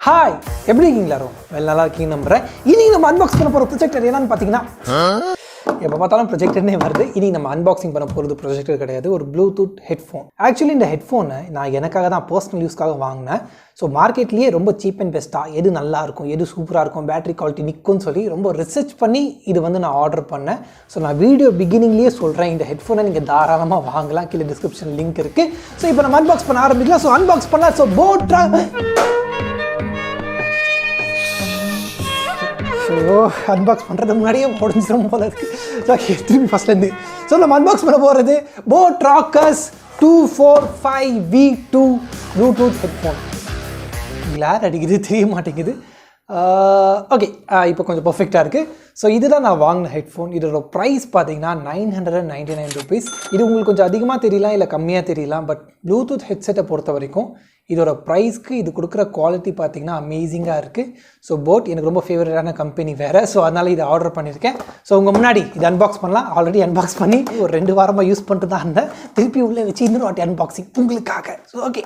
Hi, எப்படி இருக்கீங்க எல்லாரும்? நல்லா இருக்கீங்க நம்புறேன். இன்னைக்கு நம்ம அன்பாக்ஸ் பண்ண போகிற ப்ரொஜெக்டர் என்னன்னு பார்த்தீங்கன்னா, எப்போ பார்த்தாலும் ப்ரொஜெக்டர்னே வருது. இன்னைக்கு நம்ம அன்பாக்சிங் பண்ண போகிறது ப்ரொஜெக்டர் கிடையாது, ஒரு ப்ளூடூத் ஹெட்ஃபோன். ஆக்சுவலி இந்த ஹெட்ஃபோனை நான் எனக்காக தான் பர்சனல் யூஸ்க்காக வாங்கினேன். ஸோ மார்க்கெட்லேயே ரொம்ப சீப் அண்ட் பெஸ்ட்டாக எது நல்லா இருக்கும், எது சூப்பராக இருக்கும், பேட்டரி குவாலிட்டி நிற்கும்னு சொல்லி ரொம்ப ரிசர்ச் பண்ணி இது வந்து நான் ஆர்டர் பண்ணேன். ஸோ நான் வீடியோ பிகினிங்லேயே சொல்கிறேன், இந்த ஹெட்ஃபோனை நீங்கள் தாராளமாக வாங்கலாம். கீழே டிஸ்கிரிப்ஷன் லிங்க் இருக்குது. ஸோ இப்போ நம்ம அன்பாக்ஸ் பண்ண ஆரம்பிக்கலாம். ஸோ அன்பாக்ஸ் பண்ணலாம். ஸோ அன்பாக்ஸ் பண்ணுறது முன்னாடியே உடஞ்சிடும் போல இருக்குது. திரும்பி ஃபஸ்ட்லேருந்து. ஸோ நம்ம அன்பாக்ஸ் பண்ண போகிறது boAt Rockerz 245v2 Bluetooth headphone. Glare அடிக்குது, தெரிய மாட்டேங்குது. ஓகே, இப்போ கொஞ்சம் பர்ஃபெக்டாக இருக்குது. ஸோ இதுதான் நான் வாங்கின ஹெட்ஃபோன். இதோட ப்ரைஸ் பார்த்தீங்கன்னா 999 rupees. இது உங்களுக்கு கொஞ்சம் அதிகமாக தெரியலாம், இல்லை கம்மியாக தெரியலாம். பட் ப்ளூடூத் ஹெட்செட்டை பொறுத்த வரைக்கும் இதோட ப்ரைஸ்க்கு இது கொடுக்குற குவாலிட்டி பார்த்தீங்கன்னா அமேசிங்காக இருக்குது. ஸோ boAt எனக்கு ரொம்ப ஃபேவரட்டான கம்பெனி வேறு. ஸோ அதனால் இதை ஆர்டர் பண்ணியிருக்கேன். ஸோ உங்கள் முன்னாடி இது அன்பாக்ஸ் பண்ணலாம். ஆல்ரெடி அன்பாக்ஸ் பண்ணி ஒரு 2 வாரமாக யூஸ் பண்ணிட்டு தான் இருந்தேன். திருப்பி உள்ளே வச்சு இன்னொரு வாட்டி அன்பாக்சிங் உங்களுக்காக. ஸோ ஓகே,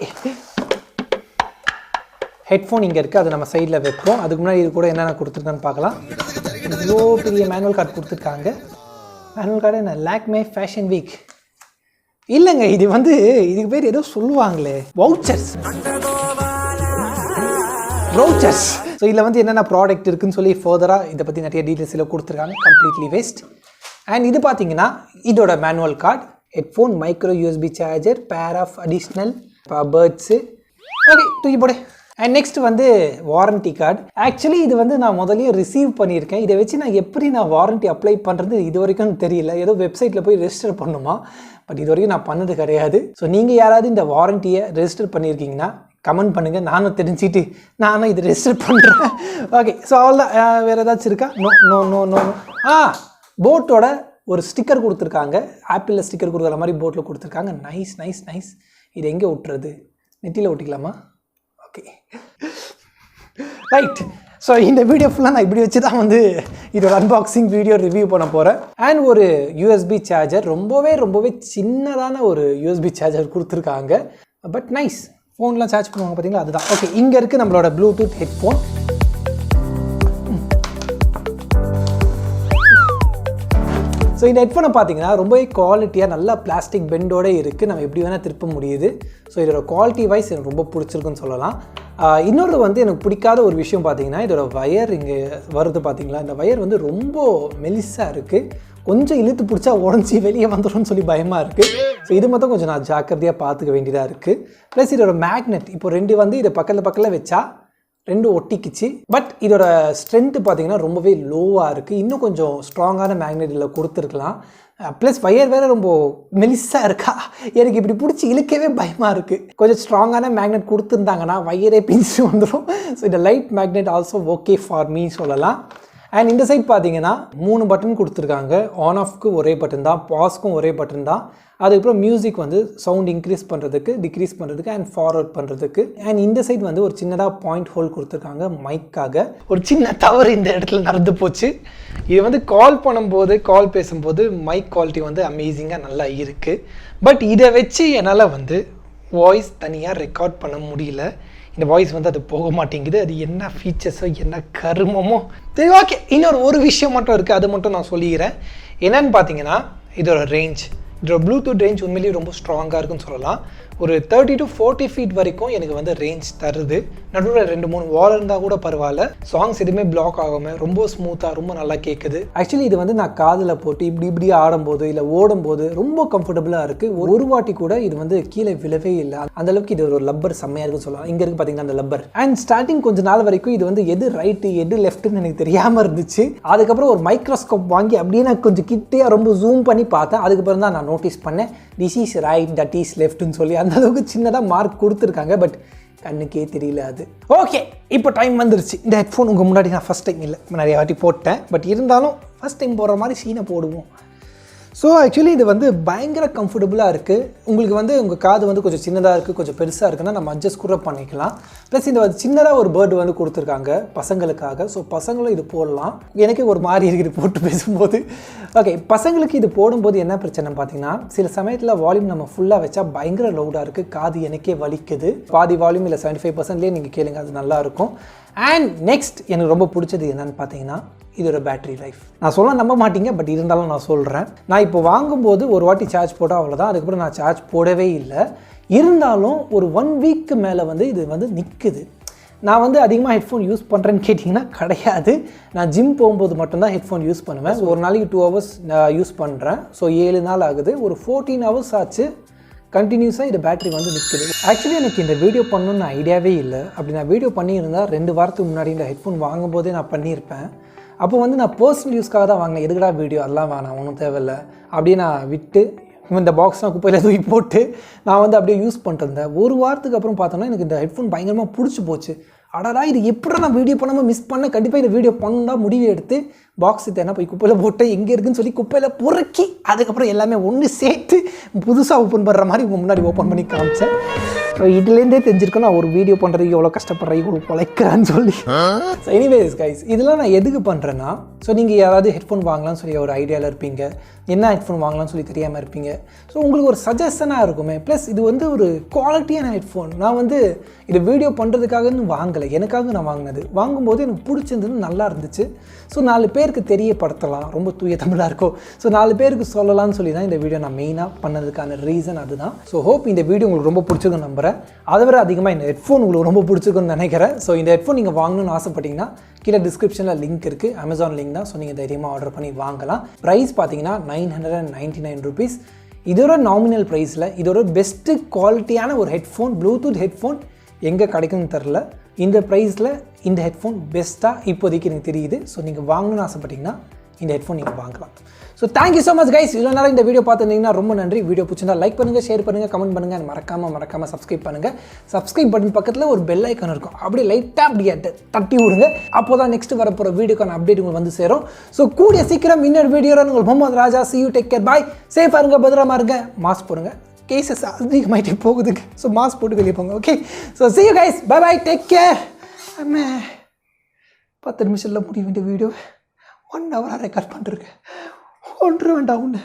ஹெட்ஃபோன் இங்கே இருக்குது, அதை நம்ம சைடில் வைப்போம். அதுக்கு முன்னாடி இது கூட என்னென்ன கொடுத்துருக்கான்னு பார்க்கலாம். இவ்வளோ பெரிய மேனுவல் கார்டு கொடுத்துருக்காங்க. மேனுவல் கார்டு என்ன, லாக்மே ஃபேஷன் வீக் இல்லைங்க, இது வந்து இதுக்கு பேர் ஏதோ சொல்லுவாங்களே, வவுச்சர்ஸ். ஸோ இதில் வந்து என்னென்ன ப்ராடக்ட் இருக்குதுன்னு சொல்லி ஃபர்தராக இதை பற்றி நிறைய டீட்டெயில்ஸில் கொடுத்துருக்காங்க. Completely waste. அண்ட் இது பார்த்தீங்கன்னா இதோட manual card, headphone, micro USB charger, pair of additional parts. Okay, தூக்கி போடு. அண்ட் நெக்ஸ்ட் வந்து வாரண்ட்டி கார்டு. ஆக்சுவலி இது வந்து நான் முதலே ரிசீவ் பண்ணியிருக்கேன். இதை வச்சு நான் எப்படி நான் வாரண்ட்டி அப்ளை பண்ணுறது இது வரைக்கும் தெரியல. ஏதோ வெப்சைட்டில் போய் ரெஜிஸ்டர் பண்ணுமா, பட் இது வரைக்கும் நான் பண்ணது கிடையாது. ஸோ நீங்கள் யாராவது இந்த வாரண்ட்டியை ரெஜிஸ்டர் பண்ணியிருக்கீங்கன்னா கமெண்ட் பண்ணுங்கள், நானும் தெரிஞ்சுட்டு நானும் இது ரெஜிஸ்டர் பண்ணுறேன். ஓகே, ஸோ அவ்வளோதான். வேறு ஏதாச்சும் இருக்கா? நோ நோ நோ நோ boAtோட ஒரு ஸ்டிக்கர் கொடுத்துருக்காங்க. ஆப்பிளில் ஸ்டிக்கர் கொடுக்குற மாதிரி boAட்டில் கொடுத்துருக்காங்க. Nice nice nice. இது எங்கே ஒட்டுறது? நெத்தியில் ஒட்டிக்கலாமா? Okay, right. ஸோ இந்த வீடியோ ஃபுல்லாக நான் இப்படி வச்சு தான் வந்து இதோட அன்பாக்சிங் வீடியோ ரிவ்யூ பண்ண போகிறேன். அண்ட் ஒரு யூஎஸ்பி சார்ஜர், ரொம்பவே சின்னதான ஒரு யூஎஸ்பி சார்ஜர் கொடுத்துருக்காங்க. But nice. ஃபோன்லாம் சார்ஜ் பண்ணுவாங்க பார்த்தீங்களா, அதுதான். ஓகே, இங்கே இருக்குது நம்மளோட ப்ளூடூத் ஹெட்ஃபோன். ஸோ இந்த ஹெட்ஃபோனை பார்த்தீங்கன்னா ரொம்பவே குவாலிட்டியாக நல்லா பிளாஸ்டிக் பெண்டோடு இருக்குது. நம்ம எப்படி வேணால் திருப்ப முடியுது. ஸோ இதோட குவாலிட்டி வைஸ் எனக்கு ரொம்ப பிடிச்சிருக்குன்னு சொல்லலாம். இன்னொரு வந்து எனக்கு பிடிக்காத ஒரு விஷயம் பார்த்தீங்கன்னா, இதோட வயர் இங்கே வருது பார்த்தீங்களா, இந்த வயர் வந்து ரொம்ப மெலிசாக இருக்குது. கொஞ்சம் இழுத்து பிடிச்சா உடஞ்சி வெளியே வந்துடும்னு சொல்லி பயமாக இருக்குது. ஸோ இது மட்டும் கொஞ்சம் நான் ஜாக்கிரதையாக பார்த்துக்க வேண்டியதாக இருக்குது. ப்ளஸ் இதோட மேக்னெட் இப்போ 2 வந்து இதை பக்கத்தில் வச்சா 2 ஒட்டிக்குச்சு. பட் இதோட ஸ்ட்ரென்த்து பார்த்தீங்கன்னா ரொம்பவே லோவாக இருக்குது. இன்னும் கொஞ்சம் ஸ்ட்ராங்கான மேக்னெட் இதில் கொடுத்துருக்கலாம். ப்ளஸ் வயர் வேறு ரொம்ப மெலிசாக இருக்கா, எனக்கு இப்படி பிடிச்சி இழுக்கவே பயமாக இருக்குது. கொஞ்சம் ஸ்ட்ராங்கான மேக்னெட் கொடுத்துருந்தாங்கன்னா வயரே பிஞ்சு வந்துடும். ஸோ இந்த light magnet also okay for me சொல்லலாம். அண்ட் இந்த சைட் பார்த்தீங்கன்னா 3 பட்டன் கொடுத்துருக்காங்க. ஆன் ஆஃப்க்கு ஒரே பட்டன் தான், பாஸ்க்கும் ஒரே பட்டன் தான். அதுக்கப்புறம் மியூசிக் வந்து சவுண்ட் இன்க்ரீஸ் பண்ணுறதுக்கு, டிக்ரீஸ் பண்ணுறதுக்கு அண்ட் ஃபார்வர்ட் பண்ணுறதுக்கு. அண்ட் இந்த சைட் வந்து ஒரு சின்னதாக பாயிண்ட் ஹோல் கொடுத்துருக்காங்க மைக்காக. ஒரு சின்ன தவறு இந்த இடத்துல நடந்து போச்சு. இது வந்து கால் பேசும்போது மைக் குவாலிட்டி வந்து அமேசிங்காக நல்லா இருக்குது. பட் இதை வச்சு என்னால் வந்து வாய்ஸ் தனியாக ரெக்கார்ட் பண்ண முடியல. இந்த வாய்ஸ் வந்து அது போக மாட்டேங்குது. அது என்ன ஃபீச்சர்ஸோ என்ன கருமமோ சரி. ஓகே, ஒரு விஷயம் மட்டும் இருக்குது, அது மட்டும் நான் சொல்லிக்கிறேன். என்னன்னு பார்த்தீங்கன்னா இதோட ரேஞ்ச், இதோட ப்ளூடூத் ரேஞ்ச் உண்மையிலேயே ரொம்ப ஸ்ட்ராங்காக இருக்குன்னு சொல்லலாம். ஒரு 30 to 40 feet வரைக்கும் எனக்கு வந்து ரேஞ்ச் தருது. நடுவில் 2-3 வால் இருந்தால் கூட பரவாயில்ல. சாங்ஸ் எதுவுமே பிளாக் ஆகாமல் ரொம்ப ஸ்மூத்தாக ரொம்ப நல்லா கேட்குது. ஆக்சுவலி இது வந்து நான் காதில் போட்டு இப்படி ஆடும்போது இல்லை ஓடும்போது ரொம்ப கம்ஃபர்டபுளாக இருக்குது. ஒரு வாட்டி கூட இது வந்து கீழே விழவே இல்லை. அந்தளவுக்கு இது ஒரு லப்பர் செம்மையாக இருக்குன்னு சொல்லலாம். இங்கே இருக்குது பார்த்தீங்கன்னா அந்த லப்பர். அண்ட் ஸ்டார்டிங் கொஞ்ச நாள் வரைக்கும் இது வந்து எது ரைட்டு எது லெஃப்ட்டுன்னு எனக்கு தெரியாமல் இருந்துச்சு. அதுக்கப்புறம் ஒரு மைக்ரோஸ்கோப் வாங்கி அப்படியே நான் கொஞ்சம் கிட்டே ரொம்ப ஜூம் பண்ணி பார்த்தேன். அதுக்கப்புறம் தான் நான் நோட்டீஸ் பண்ணேன், this is right, that is லெஃப்ட்னு சொல்லி. அந்த அளவுக்கு சின்னதாக மார்க் கொடுத்துருக்காங்க. பட் கண்ணுக்கே தெரியல அது. ஓகே, இப்போ டைம் வந்துருச்சு. இந்த ஹெட்ஃபோன் உங்கள் முன்னாடி நான் ஃபஸ்ட் டைம் இல்லை, நிறைய வாட்டி போட்டேன். பட் இருந்தாலும் ஃபஸ்ட் டைம் போடுற மாதிரி சீனை போடுவோம். ஸோ ஆக்சுவலி இது வந்து பயங்கர கம்ஃபர்டபுளாக இருக்குது. உங்களுக்கு வந்து உங்கள் காது வந்து கொஞ்சம் சின்னதாக இருக்குது, கொஞ்சம் பெருசாக இருக்குன்னா நம்ம அட்ஜஸ்ட் கூட பண்ணிக்கலாம். ப்ளஸ் இந்த சின்னதாக ஒரு பேர்டு வந்து கொடுத்துருக்காங்க பசங்களுக்காக. ஸோ பசங்களும் இது போடலாம். எனக்கே ஒரு மாதிரி இருக்குது போட்டு பேசும்போது. ஓகே, பசங்களுக்கு இது போடும்போது என்ன பிரச்சனை பார்த்தீங்கன்னா, சில சமயத்தில் வால்யூம் நம்ம ஃபுல்லாக வச்சா பயங்கர லவுடாக இருக்குது, காது எனக்கே வலிக்குது. பாதி வால்யூம் இல்லை 75%லேயே நீங்கள் கேளுங்க, அது நல்லாயிருக்கும். அண்ட் நெக்ஸ்ட் எனக்கு ரொம்ப பிடிச்சது என்னென்னு பார்த்தீங்கன்னா, இதோட பேட்டரி லைஃப். நான் சொல்ல நம்ப மாட்டீங்க, பட் இருந்தாலும் நான் சொல்கிறேன். நான் இப்போ வாங்கும்போது ஒரு வாட்டி சார்ஜ் போட்டால் அவ்வளோதான், அதுக்கப்புறம் நான் சார்ஜ் போடவே இல்லை. இருந்தாலும் ஒரு 1 வீக்கு மேலே வந்து இது வந்து நிற்குது. நான் வந்து அதிகமாக ஹெட்ஃபோன் யூஸ் பண்ணுறேன்னு கேட்டிங்கன்னா கிடையாது. நான் ஜிம் போகும்போது மட்டும்தான் ஹெட்ஃபோன் யூஸ் பண்ணுவேன். ஒரு நாளைக்கு 2 ஹவர்ஸ் நான் யூஸ் பண்ணுறேன். ஸோ 7 நாள் ஆகுது. ஒரு 14 ஹவர்ஸ் ஆச்சு கண்டினியூஸாக இது பேட்டரி வந்து நிற்குது. ஆக்சுவலி எனக்கு இந்த வீடியோ பண்ணணுன்னு ஐடியாவே இல்லை. அப்படி நான் வீடியோ பண்ணியிருந்தால் 2 வாரத்துக்கு முன்னாடி இந்த ஹெட்ஃபோன் வாங்கும்போதே நான் பண்ணியிருப்பேன். அப்போ வந்து நான் பர்சனல் யூஸ்க்காக தான் வாங்கினேன். எதுக்கடா வீடியோ அதெல்லாம் வேணாம், ஒன்றும் தேவையில்லை அப்படியே நான் விட்டு இந்த பாக்ஸ்லாம் குப்பையில் தூக்கி போட்டு நான் வந்து அப்படியே யூஸ் பண்ணிட்டு இருந்தேன். ஒரு வாரத்துக்கு அப்புறம் பார்த்தோன்னா எனக்கு இந்த ஹெட்ஃபோன் பயங்கரமாக பிடிச்சி போச்சு. அடடா இது எப்படி நான் வீடியோ பண்ணாமல் மிஸ் பண்ண, கண்டிப்பாக இந்த வீடியோ பண்ணா முடிவு எடுத்து பாக்ஸ் தேனா போய் குப்பையில் போட்டு எங்கே இருக்குன்னு சொல்லி குப்பையில் பொறுக்கி அதுக்கப்புறம் எல்லாமே ஒன்று சேர்த்து புதுசாக ஓப்பன் பண்ணுற மாதிரி உங்கள் முன்னாடி ஓப்பன் பண்ணி காமிச்சேன். ஸோ இதுலேருந்தே தெரிஞ்சிருக்கோம் நான் ஒரு வீடியோ பண்ணுறதுக்கு எவ்வளோ கஷ்டப்படுறேன், இவ்வளோ பொழைக்கிறான்னு சொல்லி. ஸோ எனிவேஸ் கைஸ், இதெல்லாம் நான் எதுக்கு பண்ணுறேன்னா, ஸோ நீங்கள் யாராவது ஹெட்ஃபோன் வாங்கலாம்னு சொல்லி ஒரு ஐடியாவில் இருப்பீங்க, என்ன ஹெட்ஃபோன் வாங்கலாம்னு சொல்லி தெரியாமல் இருப்பீங்க. ஸோ உங்களுக்கு ஒரு சஜஷனாக இருக்குமே. ப்ளஸ் இது வந்து ஒரு குவாலிட்டியான ஹெட்ஃபோன். நான் வந்து இது வீடியோ பண்ணுறதுக்காகன்னு வாங்கலை, எனக்காக நான் வாங்கினது. வாங்கும்போது எனக்கு பிடிச்சிருந்தது, நல்லா இருந்துச்சு. ஸோ 4 பேருக்கு தெரியப்படுத்தலாம், ரொம்ப தூய தமிழாக இருக்கும். ஸோ 4 பேருக்கு சொல்லலாம்னு சொல்லி தான் இந்த வீடியோ நான் மெயினாக பண்ணதுக்கான ரீசன் அதுதான். ஸோ ஹோப் இந்த வீடியோ உங்களுக்கு ரொம்ப பிடிச்சிருக்குன்னு நம்புகிறேன். அதை விட அதிகமாக இந்த ஹெட்ஃபோன் உங்களுக்கு ரொம்ப பிடிச்சிருக்குன்னு நினைக்கிறேன். ஸோ இந்த ஹெட்ஃபோன் நீங்கள் வாங்கணும்னு ஆசைப்பட்டீங்கன்னா கீழே டிஸ்கிரிப்ஷனில் லிங்க் இருக்குது, அமேசான் லிங்க் தான். ஸோ நீங்கள் தைரியமாக ஆர்டர் பண்ணி வாங்கலாம். ப்ரைஸ் பார்த்தீங்கன்னா 999 rupees. இதோட நாமினல் ப்ரைஸில் இதோட பெஸ்ட்டு குவாலிட்டியான ஒரு ஹெட்ஃபோன், ப்ளூடூத் ஹெட்ஃபோன் எங்கே கிடைக்குன்னு தெரில. இந்த ப்ரைஸில் இந்த ஹெட்ஃபோன் பெஸ்ட்டாக இப்போதைக்கு எனக்கு தெரியுது. ஸோ நீங்கள் வாங்கணும்னு ஆசைப்பட்டீங்கன்னா இந்த ஹெட்ஃபோன் நீங்கள் வாங்கலாம். So thank you so much guys. இவ்வளோ நேரம் இந்த வீடியோ பார்த்துருந்தீங்கன்னா ரொம்ப நன்றி. வீடியோ பிடிச்சிருந்தா லைக் பண்ணுங்கள், ஷேர் பண்ணுங்கள், கமெண்ட் பண்ணுங்கள். மறக்காமல் சப்ஸ்கிரைப் பண்ணுங்கள். சப்ஸ்கிரைப் பட்டன் பக்கத்தில் ஒரு பெல் ஐக்கான் இருக்கும், அப்படியே லைட்டாக அப்படியே தட்டி விடுங்க. அப்போ தான் நெக்ஸ்ட் வரப்போகிற வீடியோக்கான அப்டேட் உங்களுக்கு வந்து சேரும். ஸோ கூடிய சீக்கிரம் இன்னொரு வீடியோவில் உங்கள் முகமது ராஜா. see you, take care, bye. சேஃபாக இருங்க, பத்திரமா இருங்க, மாஸ்க் போடுங்க. கேசஸ் அதிகமாகிட்டே போகுதுங்க. ஸோ மாஸ்க் போட்டு வெளியே போங்க. Okay, so see you guys, bye bye, take care. 10 நிமிஷத்தில் முடிய வேண்டிய வீடியோ 1 hour ரெக்கார்ட் பண்ணிருக்கேன். ஒன்று வேண்டாம் ஒன்று.